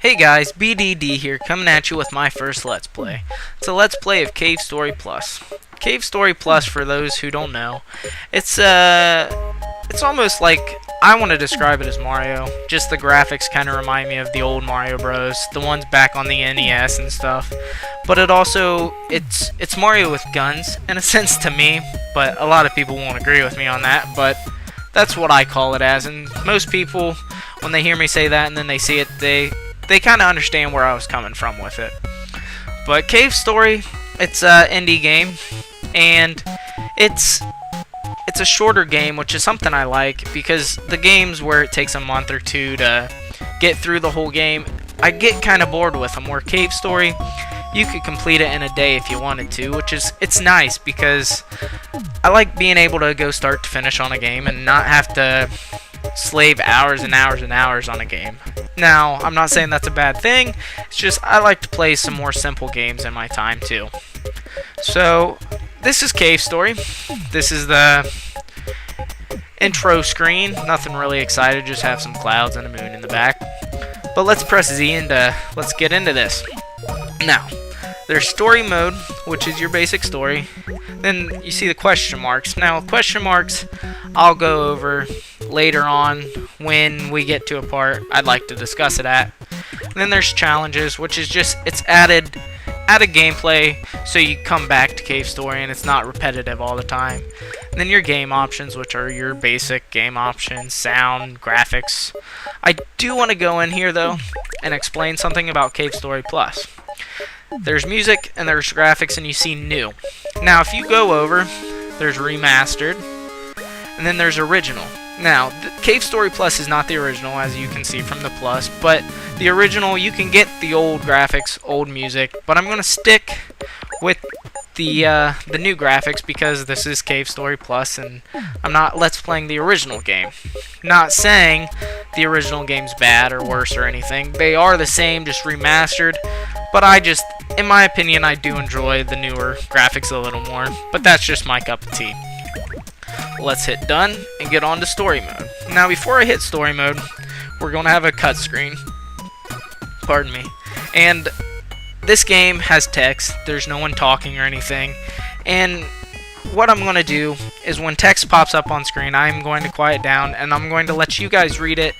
Hey guys, BDD here, coming at you with my first Let's Play. It's a Let's Play of Cave Story Plus. Cave Story Plus, for those who don't know, it's almost like, I want to describe it as Mario. Just the graphics kind of remind me of the old Mario Bros, the ones back on the NES and stuff. But it's Mario with guns, in a sense to me, but a lot of people won't agree with me on that, but that's what I call it as, and most people, when they hear me say that and then they see it, they kind of understand where I was coming from with it. But Cave Story, it's an indie game, and it's a shorter game, which is something I like, because the games where it takes a month or two to get through the whole game, I get kind of bored with them, where Cave Story, you could complete it in a day if you wanted to, it's nice, because I like being able to go start to finish on a game and not have to slave hours and hours and hours on a game. Now, I'm not saying that's a bad thing, it's just I like to play some more simple games in my time too. So, this is Cave Story. This is the intro screen. Nothing really excited, just have some clouds and a moon in the back. But let's press Z and let's get into this. Now, there's story mode, which is your basic story. Then you see the question marks. Now, question marks I'll go over later on when we get to a part I'd like to discuss it at. And then there's challenges, which is just, it's added gameplay so you come back to Cave Story and it's not repetitive all the time. And then your game options, which are your basic game options, sound, graphics. I do want to go in here though and explain something about Cave Story Plus. There's music and there's graphics, and you see new. Now if you go over, there's remastered and then there's original. Now, Cave Story Plus is not the original, as you can see from the Plus, but the original, you can get the old graphics, old music, but I'm going to stick with the new graphics because this is Cave Story Plus, and I'm not Let's Playing the original game. Not saying the original game's bad or worse or anything. They are the same, just remastered, but in my opinion, I do enjoy the newer graphics a little more, but that's just my cup of tea. Let's hit done and get on to story mode. Now before I hit story mode, we're going to have a cut screen. Pardon me. And this game has text. There's no one talking or anything. And what I'm going to do is when text pops up on screen, I'm going to quiet down and I'm going to let you guys read it,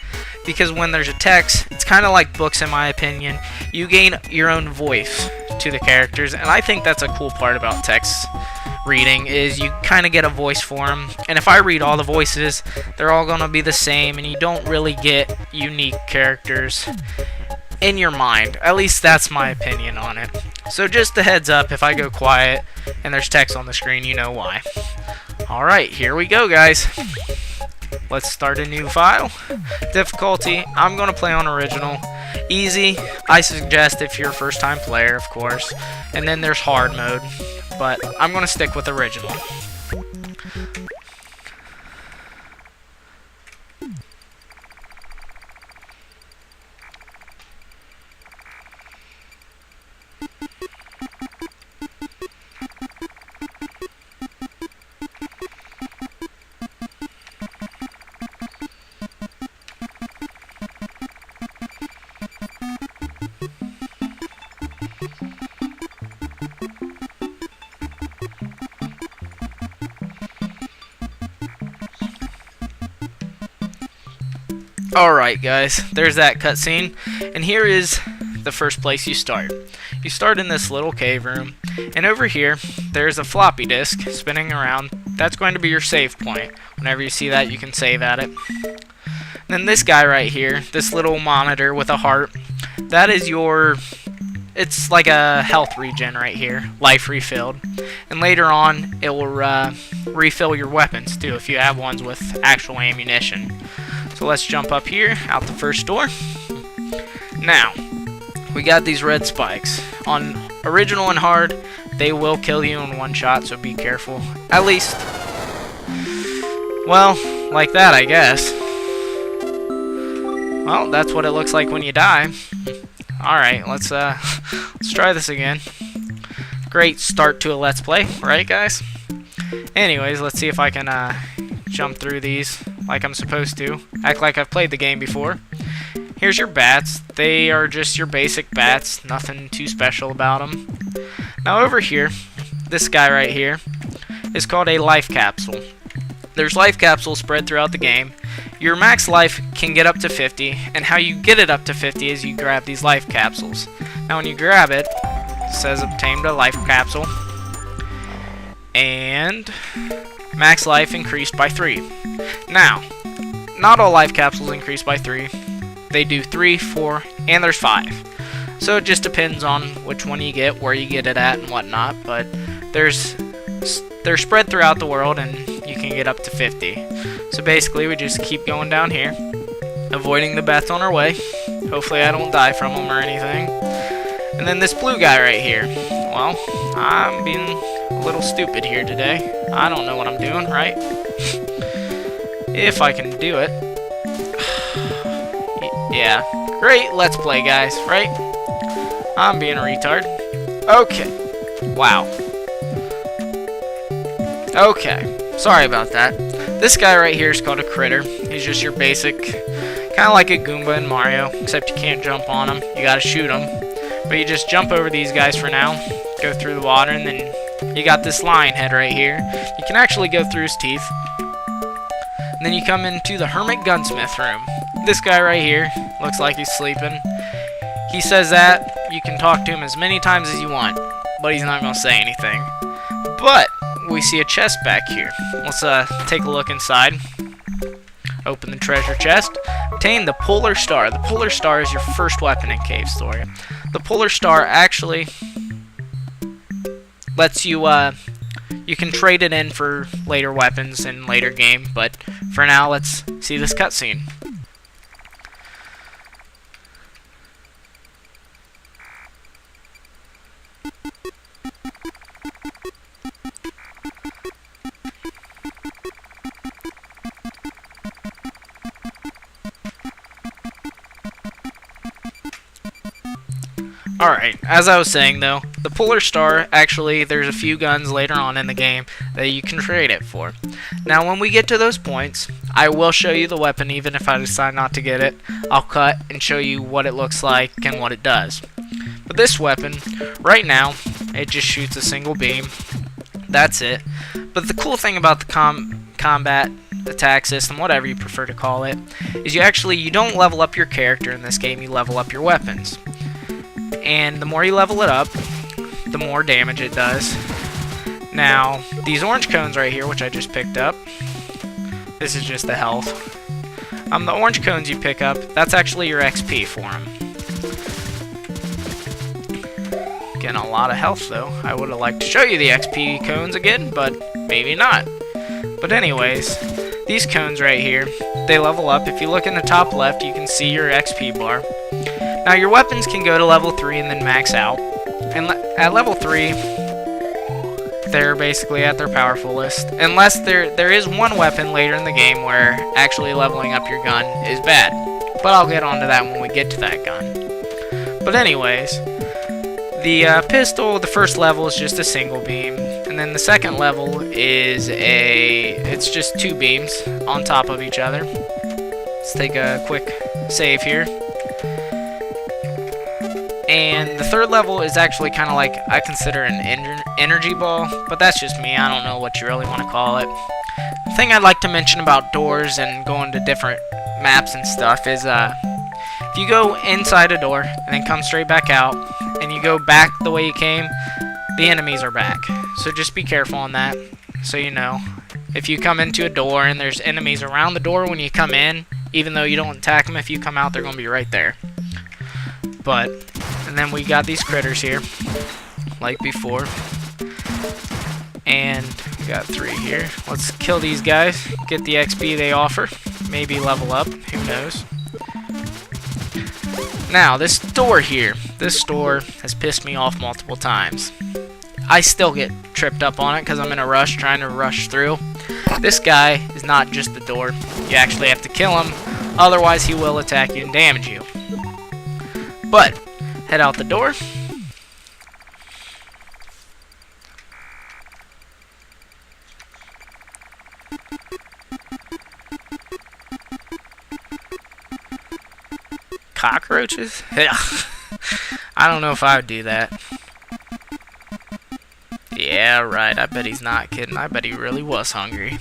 because when there's a text, it's kind of like books in my opinion. You gain your own voice to the characters, and I think that's a cool part about text reading, is you kind of get a voice for them. And if I read all the voices, they're all going to be the same, and you don't really get unique characters in your mind. At least that's my opinion on it. So just a heads up, if I go quiet and there's text on the screen, you know why. Alright, here we go guys. Let's start a new file. Difficulty, I'm going to play on original. Easy, I suggest if you're a first time player, of course. And then there's hard mode, but I'm going to stick with original. Alright guys, there's that cutscene, and here is the first place you start. You start in this little cave room, and over here there's a floppy disk spinning around. That's going to be your save point. Whenever you see that, you can save at it. Then this guy right here, this little monitor with a heart, that is it's like a health regen right here, life refilled. And later on, it will refill your weapons too if you have ones with actual ammunition. So let's jump up here, out the first door. Now, we got these red spikes. On original and hard, they will kill you in one shot, so be careful. At least, well, like that, I guess. Well, that's what it looks like when you die. Alright, let's try this again. Great start to a Let's Play, right guys? Anyways, let's see if I can jump through these like I'm supposed to. Act like I've played the game before. here's your bats. They are just your basic bats, nothing too special about them. Now over here, this guy right here is called a life capsule. There's life capsules spread throughout the game. Your max life can get up to 50, and how you get it up to 50 is you grab these life capsules. Now when you grab it, it says obtained a life capsule, and max life increased by 3. Now, not all life capsules increase by 3. They do 3, 4, and there's 5. So it just depends on which one you get, where you get it at, and whatnot, but they're spread throughout the world, and you can get up to 50. So basically, we just keep going down here, avoiding the bats on our way. Hopefully I don't die from them or anything. And then this blue guy right here. Well, I'm being a little stupid here today. I don't know what I'm doing, right? If I can do it. Yeah. Great, let's play, guys, right? I'm being a retard. Okay. Wow. Okay. Sorry about that. This guy right here is called a critter. He's just your basic, kind of like a Goomba in Mario, except you can't jump on him. You gotta shoot him. But you just jump over these guys for now, go through the water, and then you got this lion head right here. You can actually go through his teeth. And then you come into the Hermit Gunsmith room. This guy right here looks like he's sleeping. He says that you can talk to him as many times as you want, but he's not gonna say anything. But we see a chest back here. Let's take a look inside. Open the treasure chest. Obtain the Polar Star. The Polar Star is your first weapon in Cave Story. The Polar Star actually lets you, you can trade it in for later weapons in later game, but for now, let's see this cutscene. Alright, as I was saying though, the Polar Star, actually, there's a few guns later on in the game that you can trade it for. Now, when we get to those points, I will show you the weapon even if I decide not to get it. I'll cut and show you what it looks like and what it does. But this weapon, right now, it just shoots a single beam. That's it. But the cool thing about the combat attack system, whatever you prefer to call it, is you don't level up your character in this game, you level up your weapons. And the more you level it up, the more damage it does. Now, these orange cones right here, which I just picked up, this is just the health. The orange cones you pick up, that's actually your XP for them. Getting a lot of health though. I would have liked to show you the XP cones again, but maybe not. But anyways, these cones right here, they level up. If you look in the top left, you can see your XP bar. Now your weapons can go to level 3 and then max out. And at level 3, they're basically at their powerful list. Unless there is one weapon later in the game where actually leveling up your gun is bad. But I'll get onto that when we get to that gun. But anyways, the pistol, the first level is just a single beam. And then the second level is it's just 2 beams on top of each other. Let's take a quick save here. And the third level is actually kind of like, I consider an energy ball, but that's just me. I don't know what you really want to call it. The thing I'd like to mention about doors and going to different maps and stuff is, if you go inside a door and then come straight back out, and you go back the way you came, the enemies are back. So just be careful on that, so you know. If you come into a door and there's enemies around the door when you come in, even though you don't attack them, if you come out, they're going to be right there. And then we got these critters here, like before. And we got 3 here. Let's kill these guys, get the XP they offer, maybe level up, who knows. Now, this door here, this door has pissed me off multiple times. I still get tripped up on it because I'm in a rush, trying to rush through. This guy is not just the door. You actually have to kill him, otherwise he will attack you and damage you. But head out the door. cockroaches? Yeah. I don't know if I would do that. Yeah, right. I bet he's not kidding. I bet he really was hungry.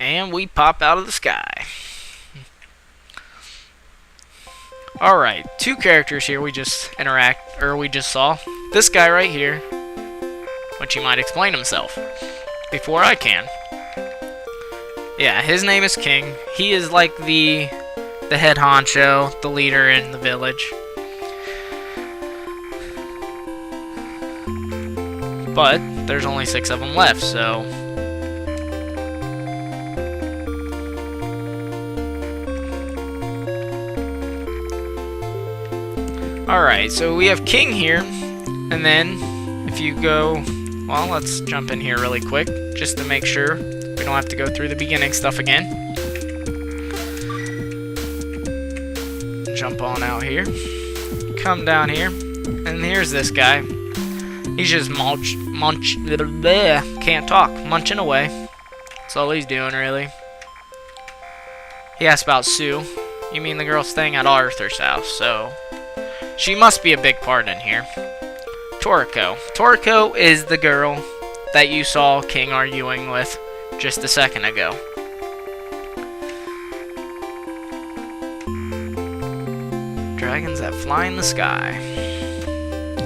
And we pop out of the sky. Alright, two characters here we just saw. This guy right here, which he might explain himself before I can. Yeah, his name is King. He is like the head honcho, the leader in the village. But there's only 6 of them left, so alright, so we have King here, and then if you go, well, let's jump in here really quick, just to make sure we don't have to go through the beginning stuff again. Jump on out here, come down here, and here's this guy. He's just can't talk, munching away. That's all he's doing, really. He asked about Sue. You mean the girl staying at Arthur's house, so she must be a big part in here. Toriko. Toriko is the girl that you saw King arguing with just a second ago. Dragons that fly in the sky.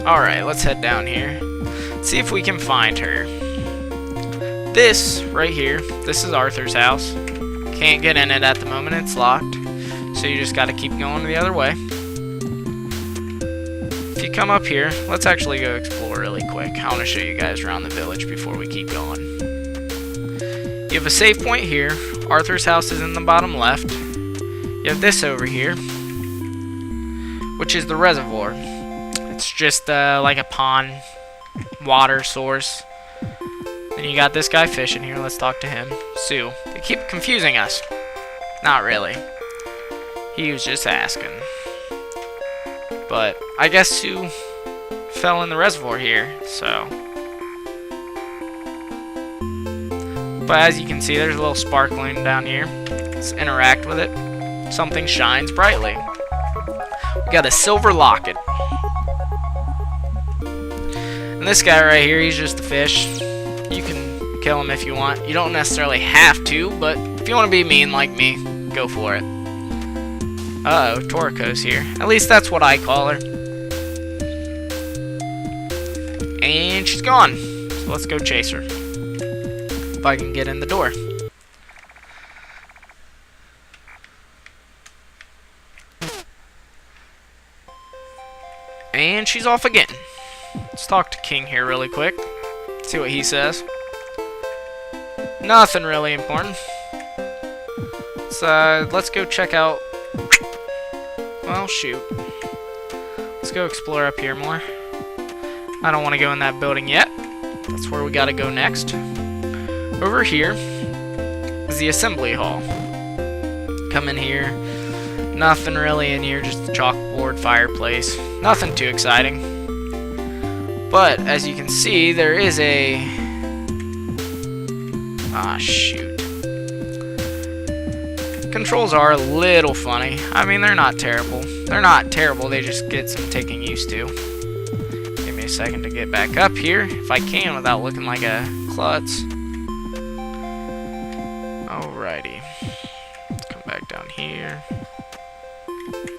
Alright, let's head down here. See if we can find her. This, right here, this is Arthur's house. Can't get in it at the moment, it's locked. So you just gotta keep going the other way. If you come up here, let's actually go explore really quick. I want to show you guys around the village before we keep going. You have a save point here. Arthur's house is in the bottom left. You have this over here, which is the reservoir. It's just like a pond, water source. Then you got this guy fishing here. Let's talk to him. Sue. They keep confusing us. Not really. He was just asking. But I guess Sue fell in the reservoir here, so. But as you can see, there's a little sparkling down here. Let's interact with it. Something shines brightly. We got a silver locket. And this guy right here, he's just a fish. You can kill him if you want. You don't necessarily have to, but if you want to be mean like me, go for it. Uh-oh, Toriko's here. At least that's what I call her. And she's gone. So let's go chase her. If I can get in the door. And she's off again. Let's talk to King here really quick. See what he says. Nothing really important. Let's go check out. Well, shoot. Let's go explore up here more. I don't want to go in that building yet. That's where we gotta go next. Over here is the assembly hall. Come in here. Nothing really in here, just a chalkboard, fireplace. Nothing too exciting. But, as you can see, there is a... Ah, shoot. Controls are a little funny. I mean, they're not terrible. They're not terrible, they just get some taking used to. Give me a second to get back up here, if I can, without looking like a klutz. Alrighty. Let's come back down here.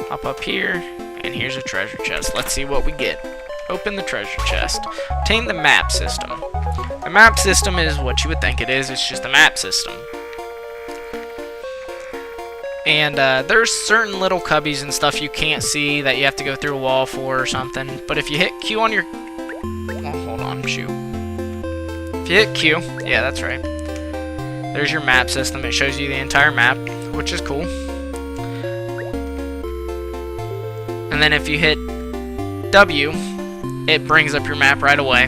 Hop up here, and here's a treasure chest. Let's see what we get. Open the treasure chest. Obtain the map system. The map system is what you would think it is. It's just a map system. And there's certain little cubbies and stuff you can't see that you have to go through a wall for or something. But if you hit Q on your... Well, hold on, shoot. If you hit Q, yeah, that's right. There's your map system. It shows you the entire map, which is cool. And then if you hit W, it brings up your map right away.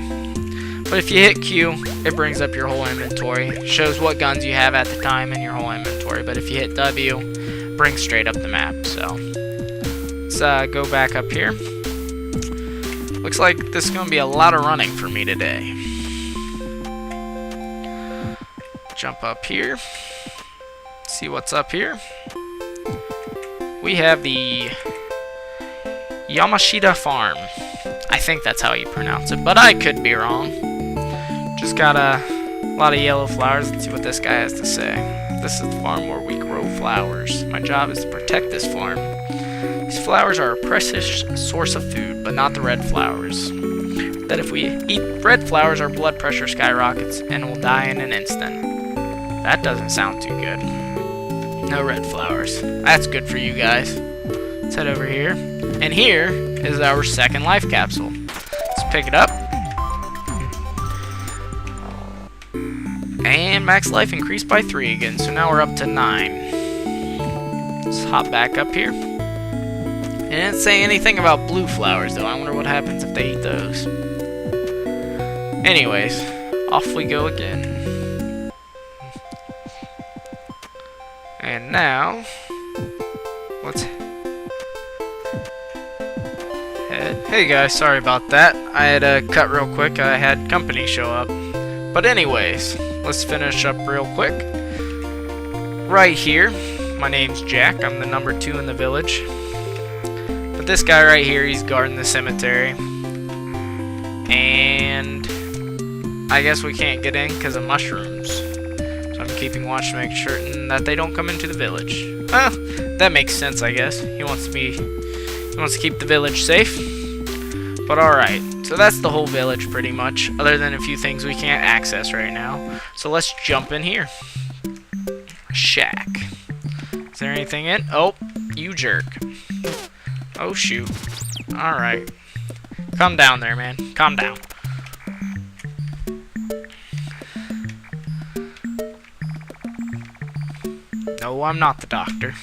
But if you hit Q, it brings up your whole inventory. Shows what guns you have at the time in your whole inventory. But if you hit W, it brings straight up the map. So let's go back up here. Looks like this is going to be a lot of running for me today. Jump up here. See what's up here. We have the Yamashita Farm. I think that's how you pronounce it, but I could be wrong. Just got a lot of yellow flowers. Let's see what this guy has to say. This is the farm where we grow flowers. My job is to protect this farm. These flowers are a precious source of food, but not the red flowers. That if we eat red flowers, our blood pressure skyrockets and we'll die in an instant. That doesn't sound too good. No red flowers. That's good for you guys. Let's head over here. And here is our second life capsule. Let's pick it up. And max life increased by 3 again, so now we're up to 9. Let's hop back up here. It didn't say anything about blue flowers, though. I wonder what happens if they eat those. Anyways, off we go again. And now, let's head. Hey guys, sorry about that. I had to cut real quick. I had company show up. But anyways, let's finish up real quick. Right here, my name's Jack. I'm the number 2 in the village. But this guy right here, he's guarding the cemetery. And I guess we can't get in because of mushrooms. So I'm keeping watch to make certain that they don't come into the village. Well, that makes sense, I guess. He wants to keep the village safe. But alright, so that's the whole village pretty much, other than a few things we can't access right now. So let's jump in here. Shack. Is there anything in? Oh, you jerk. Oh shoot. Alright. Calm down there, man. Calm down. No, I'm not the doctor.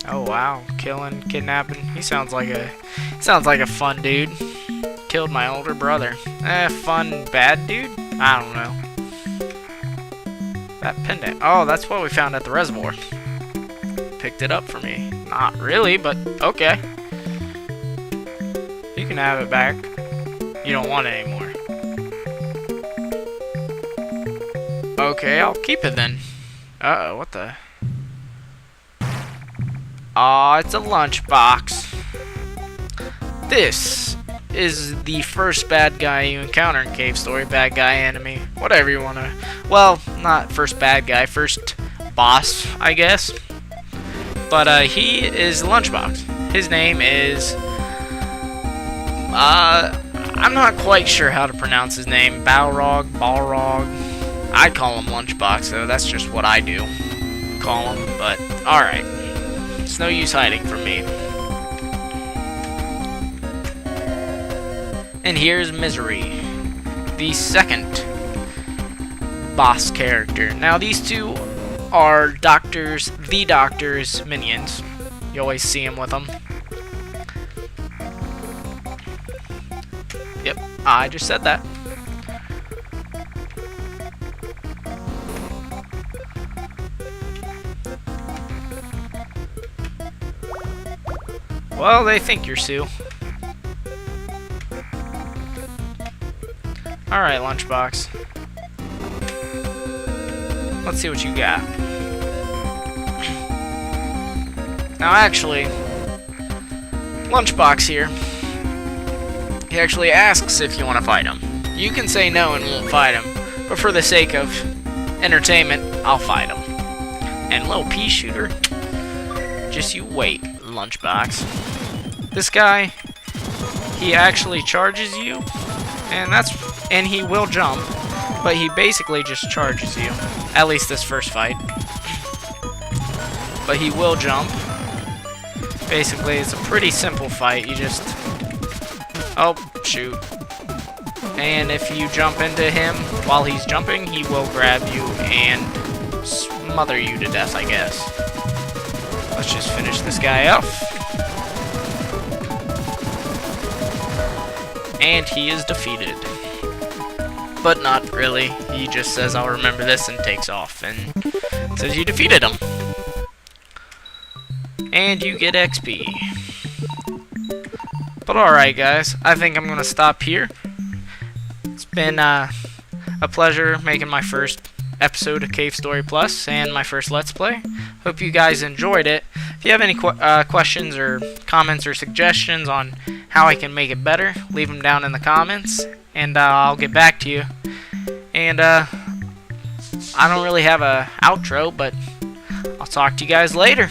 Oh wow, killing, kidnapping. He sounds like a fun dude. Killed my older brother. Fun bad dude? I don't know. That pendant. Oh, that's what we found at the reservoir. Picked it up for me. Not really, but okay. You can have it back. You don't want it anymore. Okay, I'll keep it then. Uh-oh, what the? Aw, it's a lunchbox. This is the first bad guy you encounter in Cave Story. Bad guy, enemy, whatever you want to... Well, not first bad guy, first boss, I guess. But he is Lunchbox. His name is... I'm not quite sure how to pronounce his name. Balrog. I call him Lunchbox, though. That's just what I do. Call him, but alright. It's no use hiding from me. And here's Misery, the second boss character. Now these two are the Doctor's minions. You always see him with them. Yep, I just said that. Well, they think you're Sue. Alright, Lunchbox. Let's see what you got. Now, actually, Lunchbox here, he actually asks if you want to fight him. You can say no and won't fight him, but for the sake of entertainment, I'll fight him. And little pea shooter, just you wait, Lunchbox. This guy, he actually charges you, and he will jump, but he basically just charges you. At least this first fight. But he will jump. Basically, it's a pretty simple fight. You just... Oh, shoot. And if you jump into him while he's jumping, he will grab you and smother you to death, I guess. Let's just finish this guy off. And he is defeated. But not really. He just says, I'll remember this, and takes off. And says you defeated him. And you get XP. But alright guys, I think I'm going to stop here. It's been a pleasure making my first episode of Cave Story Plus and my first Let's Play. Hope you guys enjoyed it. If you have any questions or comments or suggestions on how I can make it better, leave them down in the comments, and I'll get back to you. And I don't really have a outro, but I'll talk to you guys later.